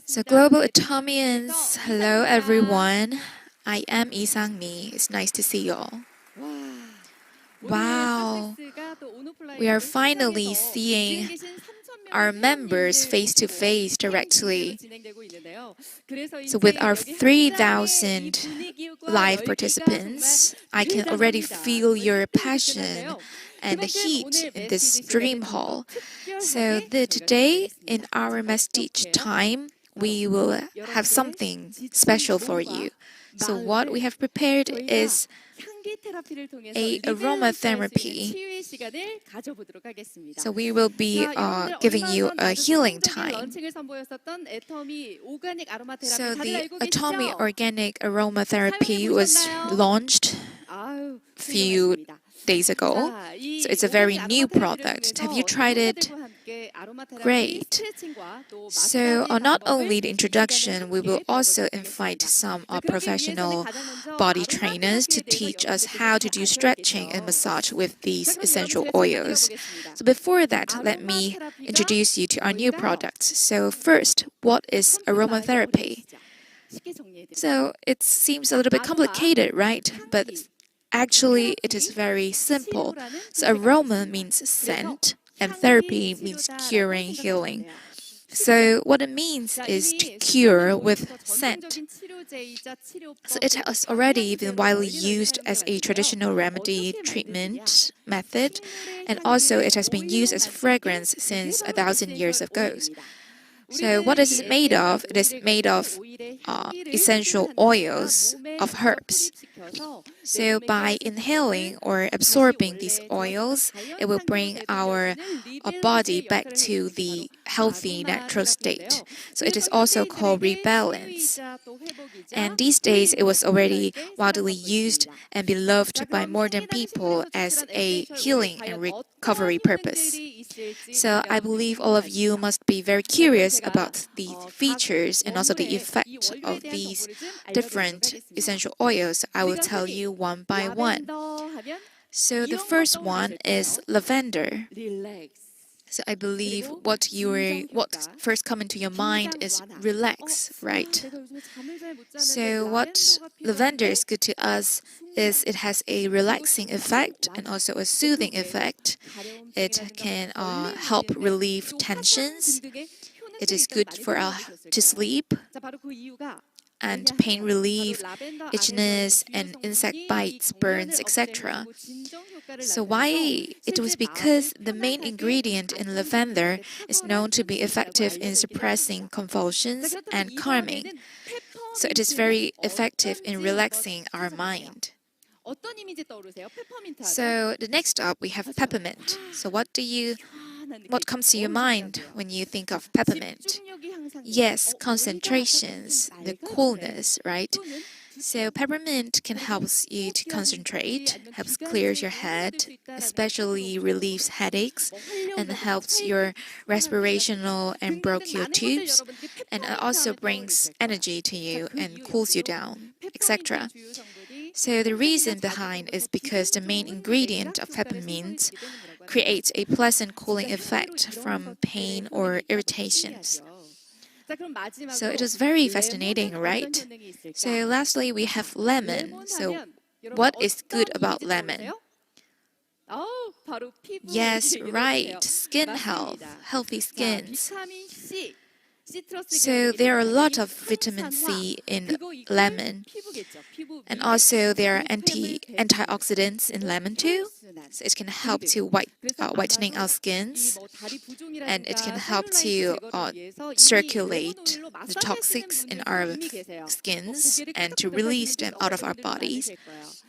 So global Atomians, hello everyone. I am Isangmi. It's nice to see you all. Wow, we are finally seeing our members face to face directly. So with our 3,000 live participants, I can already feel your passion and the heat in this dream hall. So today in our message time, we will have something special for you. So what we have prepared is a aromatherapy. So we will be giving you a healing time. So the Atomy Organic Aromatherapy was launched a few days ago. So it's a very new product. Have you tried it? Great. So not only the introduction, we will also invite some professional body trainers to teach us how to do stretching and massage with these essential oils. So before that, let me introduce you to our new products. So first, what is aromatherapy? So it seems a little bit complicated, right? But actually, it is very simple. So aroma means scent, and therapy means curing, healing. So what it means is to cure with scent. So it has already been widely used as a traditional remedy treatment method, and also it has been used as fragrance since 1,000 years ago. So what is it made of? It is made of essential oils of herbs. So by inhaling or absorbing these oils, it will bring our body back to the healthy natural state. So it is also called rebalance. And these days, it was already widely used and beloved by modern people as a healing and recovery purpose. So I believe all of you must be very curious about the features and also the effect of these different essential oils. I will tell you one by one. So the first one is lavender. So I believe what first come into your mind is relax, right? So what lavender is good to us is it has a relaxing effect and also a soothing effect. It can help relieve tensions. It is good for to sleep and pain relief, itchiness, and insect bites, burns, etc. So why? It was because the main ingredient in lavender is known to be effective in suppressing convulsions and calming. So it is very effective in relaxing our mind. So the next up we have peppermint. So what comes to your mind when you think of peppermint? Yes, concentrations, the coolness, right? So peppermint can help you to concentrate, helps clears your head, especially relieves headaches, and helps your respirational and bronchial tubes, and it also brings energy to you and cools you down, etc. So the reason behind is because the main ingredient of peppermint creates a pleasant cooling effect from pain or irritations. So it is very fascinating, right? So lastly, we have lemon. So what is good about lemon? Yes, right. Skin health, healthy skins. So there are a lot of vitamin C in lemon, and also there are antioxidants in lemon too. So it can help to whitening our skins, and it can help to circulate the toxics in our skins and to release them out of our bodies,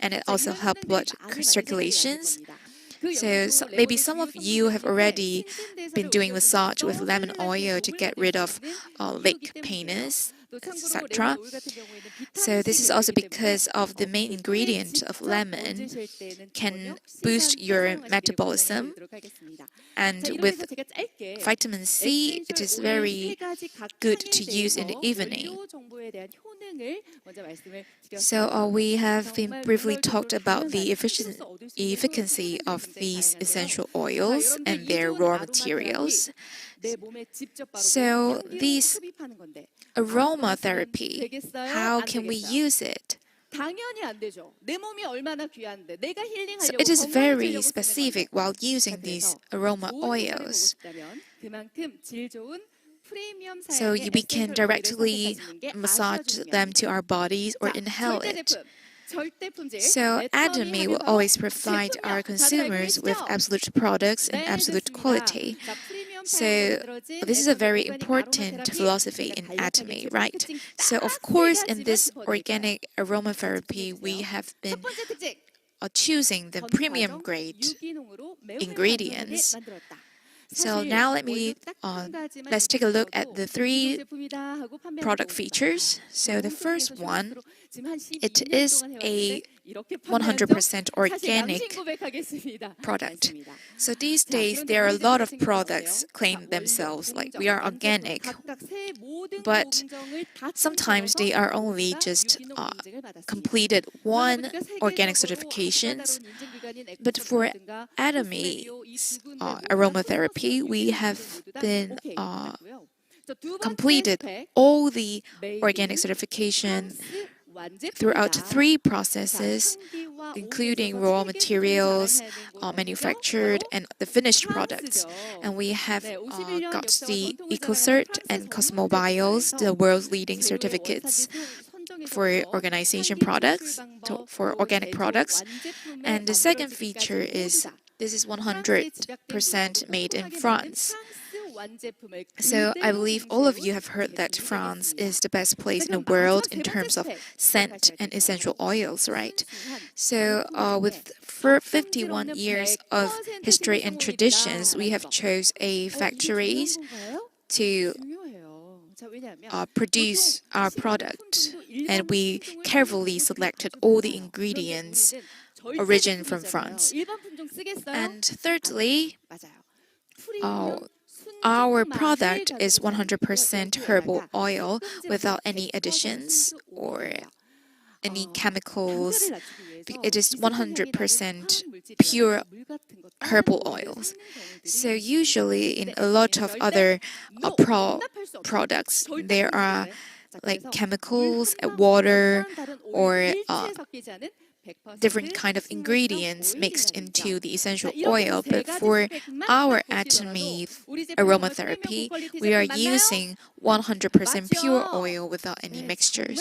and it also helps blood circulations. So maybe some of you have already been doing massage with lemon oil to get rid of leg pains, etc. So this is also because of the main ingredient of lemon can boost your metabolism, and with vitamin C, it is very good to use in the evening. So we have been briefly talked about the efficacy of these essential oils and their raw materials. So these aromatherapy, how can we use it? So it is very specific while using these aroma oils. So we can directly massage them to our bodies or inhale it. So Atomy will always provide our consumers with absolute products and absolute quality. So this is a very important philosophy in Atomy, right? So of course, in this organic aromatherapy, we have been choosing the premium grade ingredients. So now let's take a look at the three product features. So the first one, it is a 100% organic product. So these days there are a lot of products claim themselves like we are organic, but sometimes they are only just completed one organic certifications. But for Atomy's aromatherapy, we have been completed all the organic certification throughout 3 processes, including raw materials, manufactured, and the finished products. And we have got the Ecocert and Cosmobio's, the world's leading certificates for organization products, for organic products. And the second feature is this is 100% made in France. So I believe all of you have heard that France is the best place in the world in terms of scent and essential oils, right? So with 51 years of history and traditions, we have chose a factories to produce our product, and we carefully selected all the ingredients origin from France. And thirdly, our product is 100% herbal oil without any additions or any chemicals. It is 100% pure herbal oils. So usually in a lot of other products, there are like chemicals, water, or different kind of ingredients mixed into the essential oil. But for our Atomy aromatherapy, we are using 100% pure oil without any mixtures.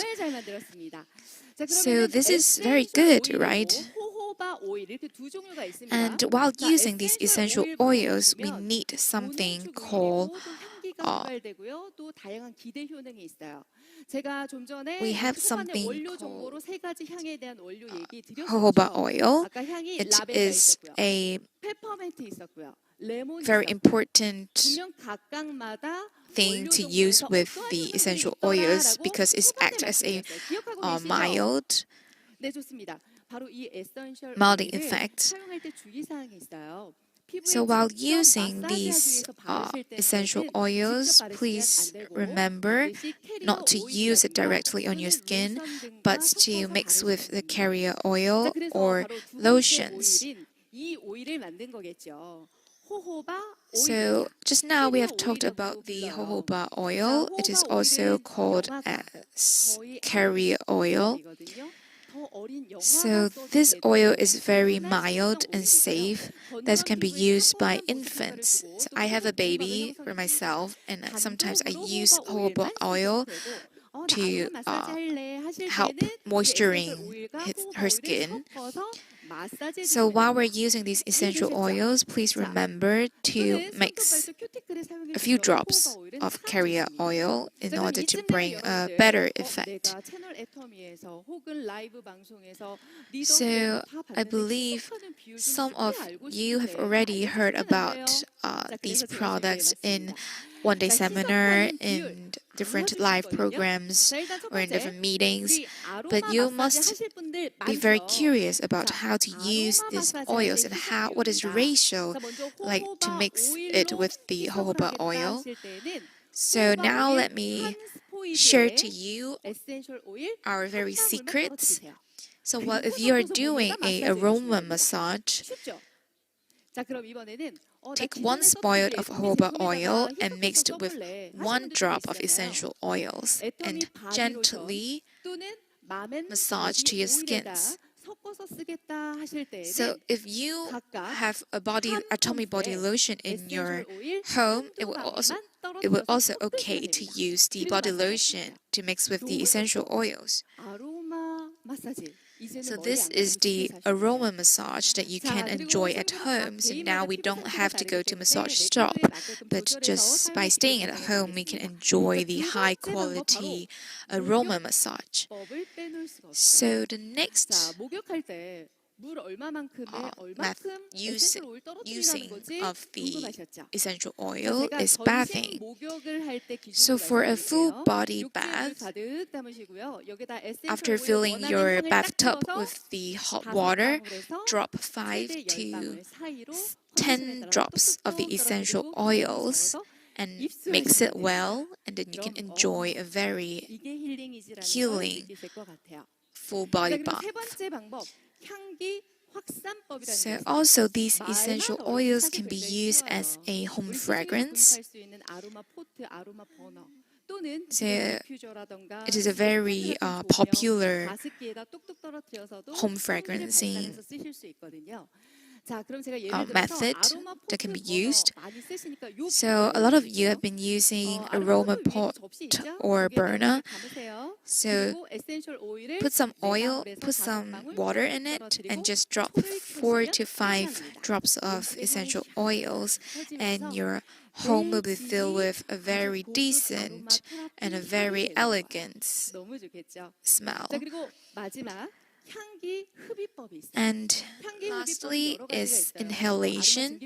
So this is very good, right? And while using these essential oils, we need something called we have something called jojoba oil. It is a very important thing to use with the essential oils because it acts as a mild effect. So while using these essential oils, please remember not to use it directly on your skin, but to mix with the carrier oil or lotions. So just now we have talked about the jojoba oil. It is also called as carrier oil. So this oil is very mild and safe that can be used by infants. So I have a baby for myself, and sometimes I use jojoba oil to help moisturizing her skin. So while we're using these essential oils, please remember to mix a few drops of carrier oil in order to bring a better effect. So I believe some of you have already heard about these products in one-day seminar, in different live programs, or in different meetings. But you must be very curious about how to use these oils and what is the ratio like to mix it with the jojoba oil. So now let me share to you our very secrets. So if you are doing a aroma massage, Take 1 spoiled of jojoba oil and mixed with 1 drop of essential oils and gently massage to your skins. So if you have a Atomy body lotion in your home, it will also okay to use the body lotion to mix with the essential oils. So this is the aroma massage that you can enjoy at home. So now we don't have to go to massage shop, but just by staying at home, we can enjoy the high quality aroma massage. So the next using of the essential oil is bathing. So for a full body bath, after filling your bathtub with the hot water, drop 5 to 10 drops of the essential oils and mix it well, and then you can enjoy a very healing full body bath. So also these essential oils can be used as a home fragrance. So it is a very popular home fragrancing method that can be used. So a lot of you have been using aroma pot or burner. So put some oil, put some water in it, and just drop 4 to 5 drops of essential oils, and your home will be filled with a very decent and a very elegant smell. And lastly is inhalation.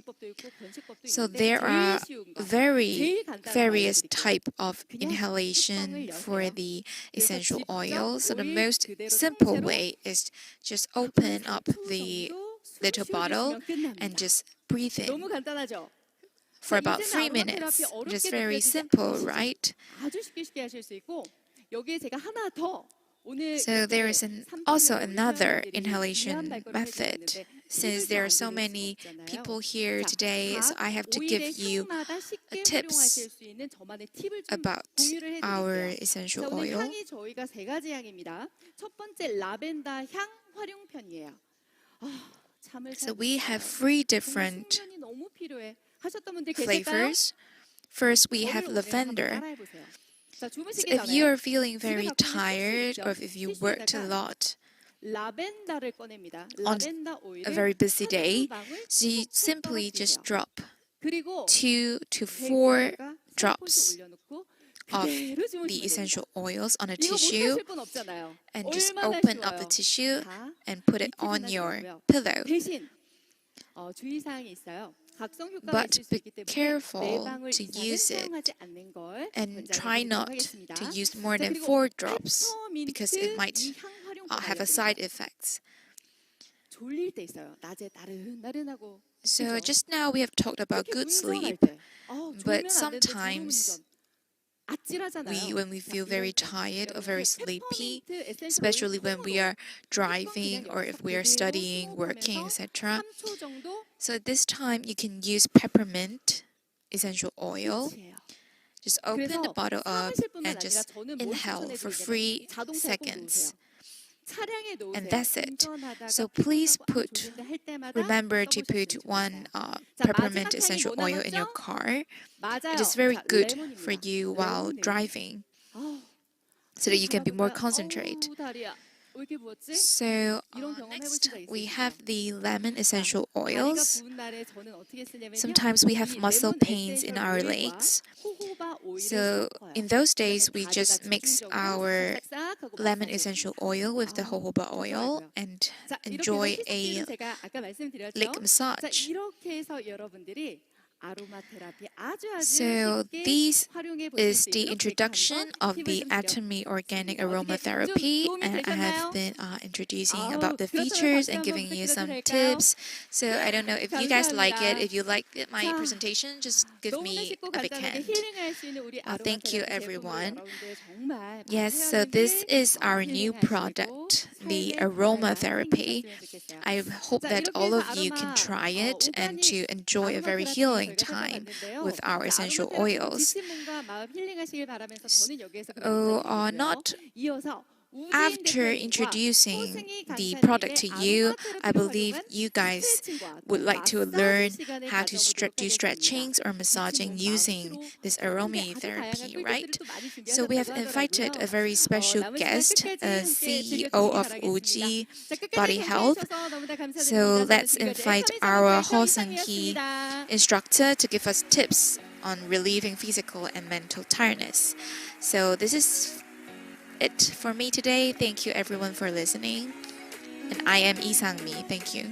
So there are various type of inhalation for the essential oil. So the most simple way is just open up the little bottle and just breathe in for about 3 minutes. Just very simple, right? So there is also another inhalation method. Since there are so many people here today, so I have to give you tips about our essential oil. So we have 3 different flavors. First, we have lavender. So if you are feeling very tired or if you worked a lot on a very busy day, so you simply just drop 2 to 4 drops of the essential oils on a tissue and just open up the tissue and put it on your pillow. But be careful to use it and try not to use more than 4 drops because it might have a side effects. So just now we have talked about good sleep, but sometimes when we feel very tired or very sleepy, especially when we are driving or if we are studying, working, etc. So at this time, you can use peppermint essential oil. Just open the bottle up and just inhale for 3 seconds. And that's it. So please remember to put 1 peppermint essential oil in your car. It is very good for you while driving so that you can be more concentrated. So next we have the lemon essential oils. Sometimes we have muscle pains in our legs. So in those days we just mix our lemon essential oil with the jojoba oil and enjoy a leg massage. So this is the introduction of the Atomy Organic Aromatherapy, and I have been introducing about the features and giving you some tips. So I don't know if you guys like it. If you like my presentation, just give me a big hand. Thank you, everyone. Yes, so this is our new product, the aromatherapy. I hope that all of you can try it and to enjoy a very healing time with our essential oils. Not after introducing the product to you, I believe you guys would like to learn how to do stretchings or massaging using this aromatherapy, right? So we have invited a very special guest, a CEO of OG Body Health. So let's invite our Ho Seung-hee instructor to give us tips on relieving physical and mental tiredness. So this is it for me today. Thank you everyone for listening. And I am Lee Sang-mi. Thank you.